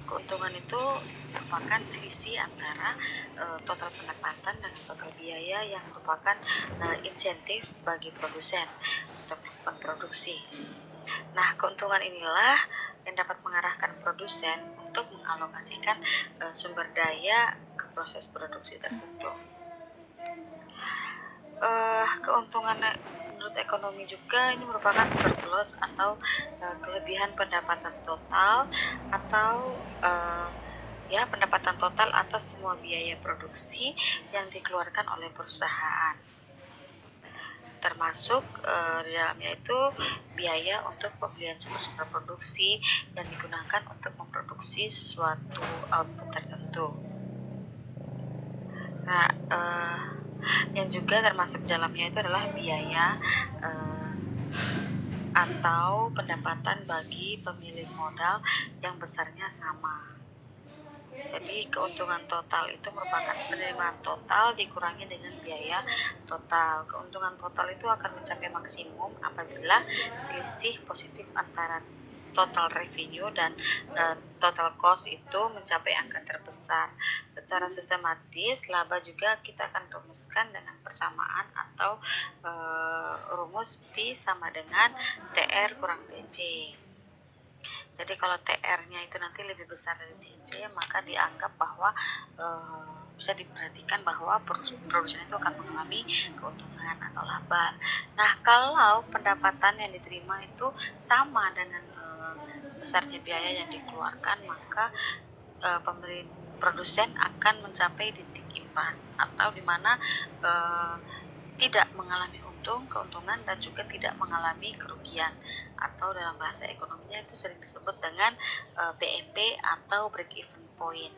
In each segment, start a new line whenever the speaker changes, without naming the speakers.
keuntungan itu merupakan selisih antara total pendapatan dengan total biaya yang merupakan insentif bagi produsen untuk melakukan produksi. Nah, keuntungan inilah yang dapat mengarahkan produsen untuk mengalokasikan sumber daya ke proses produksi tertentu. Keuntungan menurut ekonomi juga ini merupakan surplus atau kelebihan pendapatan total atau pendapatan total atas semua biaya produksi yang dikeluarkan oleh perusahaan, termasuk di dalamnya itu biaya untuk pembelian sumber-sumber produksi yang digunakan untuk memproduksi suatu output tertentu. Nah, yang juga termasuk dalamnya itu adalah biaya atau pendapatan bagi pemilik modal yang besarnya sama. Jadi keuntungan total itu merupakan penerimaan total dikurangi dengan biaya total. Keuntungan total itu akan mencapai maksimum apabila selisih positif antara total revenue dan total cost itu mencapai angka terbesar. Secara sistematis, laba juga kita akan rumuskan dengan persamaan atau rumus P sama dengan TR kurang TC. Jadi kalau TR-nya itu nanti lebih besar dari TC, maka dianggap bahwa bisa diperhatikan bahwa produsen itu akan mengalami keuntungan atau laba. Nah, kalau pendapatan yang diterima itu sama dengan besarnya biaya yang dikeluarkan, maka produsen akan mencapai titik impas atau di mana tidak mengalami keuntungan dan juga tidak mengalami kerugian, atau dalam bahasa ekonominya itu sering disebut dengan BEP atau break even point.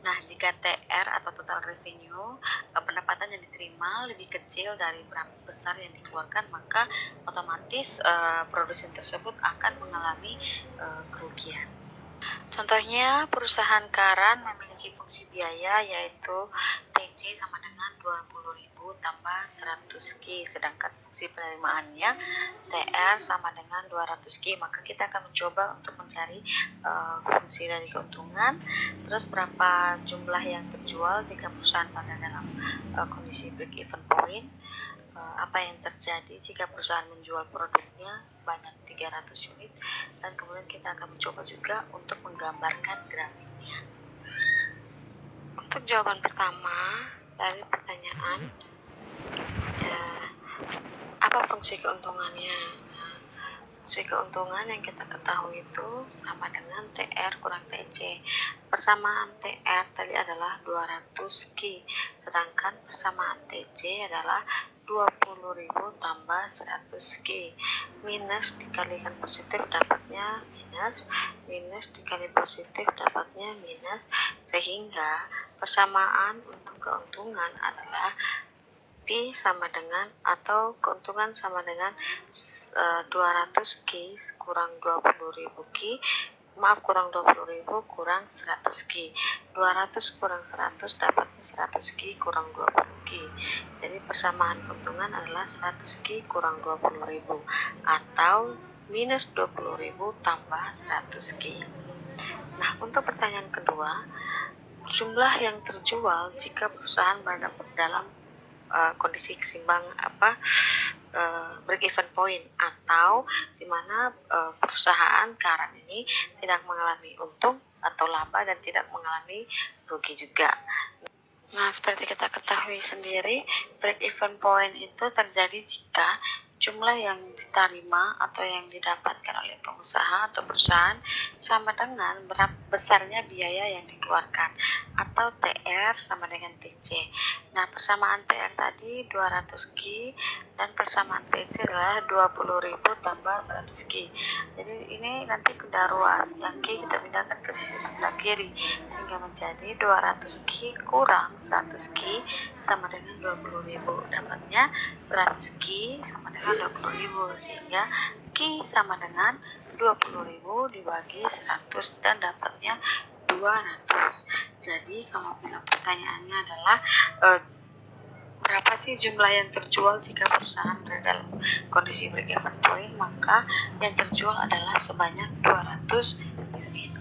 Nah, jika TR atau total revenue, pendapatan yang diterima lebih kecil dari berapa besar yang dikeluarkan, maka otomatis produsen tersebut akan mengalami kerugian. Contohnya, perusahaan Karan memiliki fungsi biaya yaitu TC sama dengan 20.000 tambah 100Q, sedangkan fungsi penerimaannya TR sama dengan 200Q. Maka kita akan mencoba untuk mencari fungsi dari keuntungan, terus berapa jumlah yang terjual jika perusahaan pada dalam kondisi break even point, apa yang terjadi jika perusahaan menjual produknya sebanyak 300 unit, dan kemudian kita akan mencoba juga untuk menggambarkan grafiknya. Untuk jawaban pertama dari pertanyaan, apa fungsi keuntungannya? Fungsi keuntungan yang kita ketahui itu sama dengan TR kurang TC. Persamaan TR tadi adalah 200Q, sedangkan persamaan TC adalah 20.000 tambah 100Q. Minus dikalikan positif dapatnya minus, minus dikali positif dapatnya minus, sehingga persamaan untuk keuntungan adalah P sama dengan, atau keuntungan sama dengan 200Q kurang 20.000Q, kurang 20.000 kurang 100Q. 200 kurang 100 dapatnya 100Q kurang 20Q. Jadi persamaan keuntungan adalah 100Q kurang 20.000 atau minus 20.000 tambah 100Q. Nah, untuk pertanyaan kedua, jumlah yang terjual jika perusahaan berada dalam kondisi kesimbang break even point, atau di mana perusahaan Karan ini tidak mengalami untung atau laba dan tidak mengalami rugi juga. Nah, seperti kita ketahui sendiri, break even point itu terjadi jika jumlah yang diterima atau yang didapatkan oleh pengusaha atau perusahaan sama dengan berapa besarnya biaya yang dikeluarkan, atau TR sama dengan TC. Nah, persamaan TR tadi 200Q dan persamaan TC adalah 20.000 tambah 100Q. Jadi ini nanti benda ruas, yang Q kita pindahkan ke sisi sebelah kiri sehingga menjadi 200Q kurang 100Q sama dengan 20.000. Dapatnya 100Q sama dengan 20.000, sehingga Q sama dengan 20.000 dibagi 100 dan dapatnya 200. Jadi kalau bila pertanyaannya adalah berapa sih jumlah yang terjual jika perusahaan berada dalam kondisi break even point, maka yang terjual adalah sebanyak 200 unit.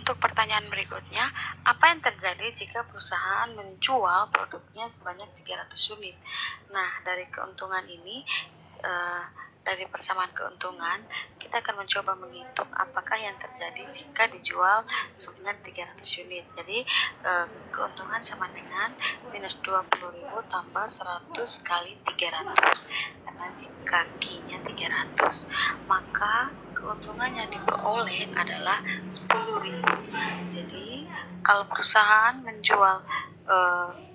Untuk pertanyaan berikutnya, apa yang terjadi jika perusahaan menjual produknya sebanyak 300 unit? Nah, dari keuntungan ini, dari persamaan keuntungan, kita akan mencoba menghitung apakah yang terjadi jika dijual sebanyak 300 unit. Jadi, keuntungan sama dengan minus 20.000 tambah 100 kali 300. Karena jika Q-nya 300, maka keuntungan yang diperoleh adalah 10.000. Jadi, kalau perusahaan menjual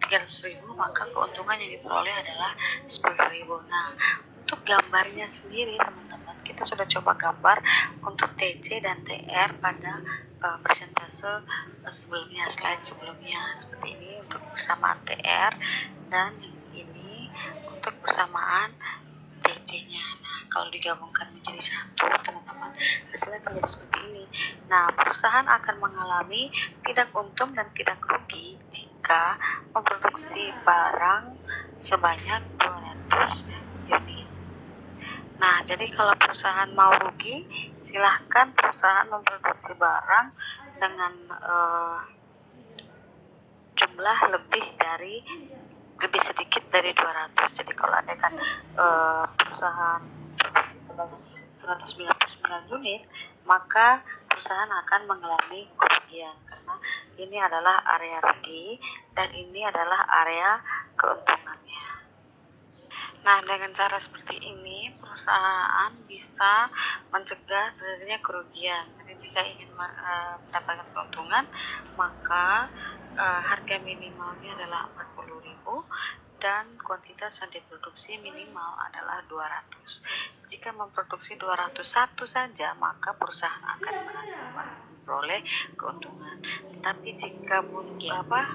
300.000, maka keuntungan yang diperoleh adalah 10.000. Nah, untuk gambarnya sendiri teman-teman, kita sudah coba gambar untuk TC dan TR pada persentase sebelumnya, slide sebelumnya seperti ini untuk persamaan TR, dan ini untuk persamaan TC-nya. Nah, kalau digabungkan menjadi satu teman-teman, hasilnya akan jadi seperti ini. Nah, perusahaan akan mengalami tidak untung dan tidak rugi jika memproduksi barang sebanyak 200 unit. Nah, jadi kalau perusahaan mau rugi, silahkan perusahaan memproduksi barang dengan jumlah lebih sedikit dari 200. Jadi kalau ada kan perusahaan produksi sebanyak 199 unit, maka perusahaan akan mengalami kerugian karena ini adalah area rugi dan ini adalah area keuntungannya. Nah, dengan cara seperti ini, perusahaan bisa mencegah terjadinya kerugian. Jadi, jika ingin mendapatkan keuntungan, maka harga minimalnya adalah 40.000 dan kuantitas yang diproduksi minimal adalah 200. Jika memproduksi 201 saja, maka perusahaan akan memperoleh keuntungan. Tapi jika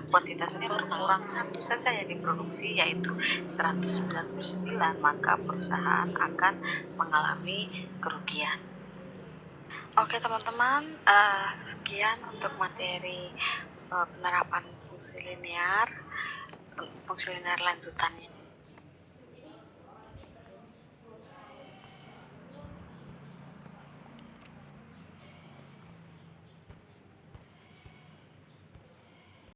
kuantitasnya berkurang satu saja yang diproduksi, yaitu 199, maka perusahaan akan mengalami kerugian. Oke teman-teman, sekian untuk materi penerapan fungsi linear lanjutannya.